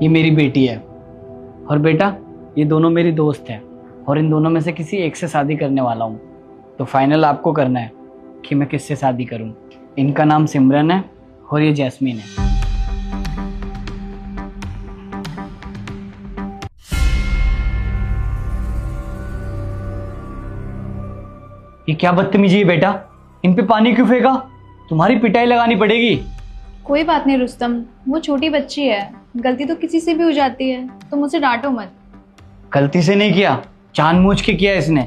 ये मेरी बेटी है और बेटा ये दोनों मेरी दोस्त हैं और इन दोनों में से किसी एक से शादी करने वाला हूँ। तो फाइनल आपको करना है कि मैं किससे शादी करूँ। इनका नाम सिमरन है और ये जैस्मीन है। ये क्या बदतमीजी है बेटा, इन पे पानी क्यों फेंका? तुम्हारी पिटाई लगानी पड़ेगी। कोई बात नहीं रुस्तम, वो छोटी बच्ची है, गलती तो किसी से भी हो जाती है, तो मुझे डांटो मत। गलती से नहीं किया, जानबूझ के किया इसने।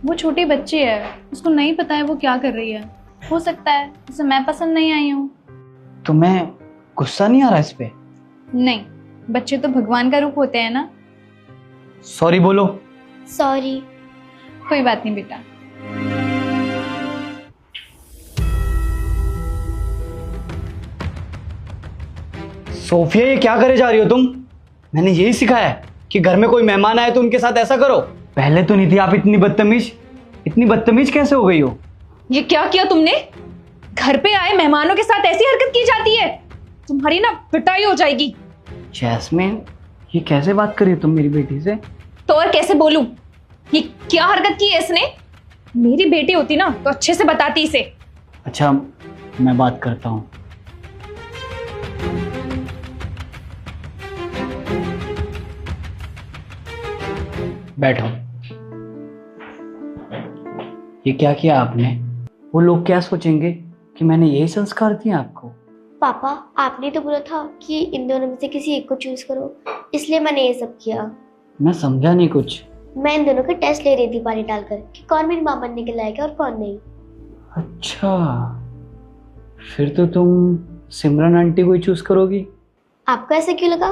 वो छोटी बच्ची है, उसको नहीं पता है वो क्या कर रही है। हो सकता है उसे मैं पसंद नहीं आई हूँ। तुम्हें गुस्सा नहीं आ रहा इस पे? नहीं, बच्चे तो भगवान का रूप होते हैं ना। सॉरी बोलो। सॉरी। कोई बात नहीं बेटा। सोफिया ये क्या करे जा रही हो तुम? मैंने यही सिखाया है कि घर में कोई मेहमान आए तो उनके साथ ऐसा करो। पहले तो नहीं थी आप इतनी बदतमीज। इतनी बदतमीज कैसे हो गई हो? ये क्या किया तुमने? घर पे आए मेहमानों के साथ ऐसी हरकत की जाती है? तुम्हारी ना पिटाई हो जाएगी। जैस्मीन ये कैसे बात कर रही हो तुम मेरी बेटी से? तो और कैसे बोलूं? ये क्या हरकत की है इसने? मेरी बेटी होती ना तो अच्छे से बताती इसे। अच्छा मैं बात करता हूँ। बैठो। ये क्या किया आपने? वो लोग क्या सोचेंगे कि मैंने यही संस्कार दिया आपको? पापा आपने तो बोला था कि इन दोनों में से किसी एक को चूज करो, इसलिए मैंने ये सब किया। मैं समझा नहीं कुछ। मैं इन दोनों का टेस्ट ले रही थी पानी डालकर कि कौन मेरी मां बनने के लायक है और कौन नहीं। अच्छा फिर तो तुम सिमरन आंटी को ही चूज करोगी। आपको ऐसा क्यों लगा?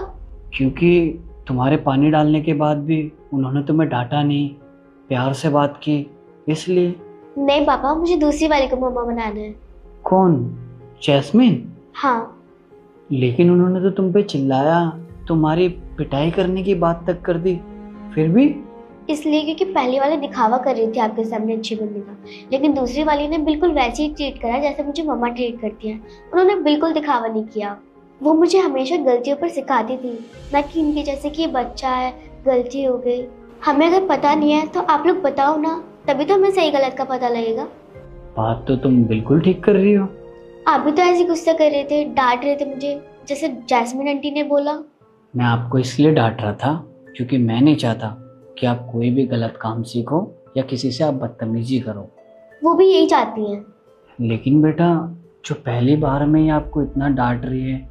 क्योंकि तुम्हारे पानी डालने के बाद भी उन्होंने तुम्हें डांटा नहीं, प्यार से बात की, इसलिए। नहीं पापा, मुझे दूसरी वाली को मम्मा बनाना है। कौन? जैस्मीन? हाँ। लेकिन उन्होंने तो तुम पे चिल्लाया, तुम्हारी पिटाई करने की बात तक कर दी, फिर भी? इसलिए क्योंकि पहली वाली दिखावा कर रही थी आपके सामने अच्छी बनने का, लेकिन दूसरी वाली ने बिल्कुल वैसे ही ट्रीट करा जैसे मुझे मम्मा ट्रीट करती है। उन्होंने बिल्कुल दिखावा नहीं किया। वो मुझे हमेशा गलतियों पर सिखाती थी, ना कि इनकी जैसे कि ये बच्चा है गलती हो गई। हमें अगर पता नहीं है तो आप लोग बताओ ना, तभी तो हमें सही गलत का पता लगेगा। बात तो तुम बिल्कुल ठीक कर रही हो। आप भी तो ऐसे गुस्सा कर रहे थे, डांट रहे थे मुझे, जैसे जैस्मीन आंटी ने बोला। मैं आपको इसलिए डांट रहा था क्योंकि मैं नहीं चाहता कि आप कोई भी गलत काम सीखो या किसी से आप बदतमीजी करो। वो भी यही चाहती हैं। लेकिन बेटा जो पहली बार में ही आपको इतना डांट रही है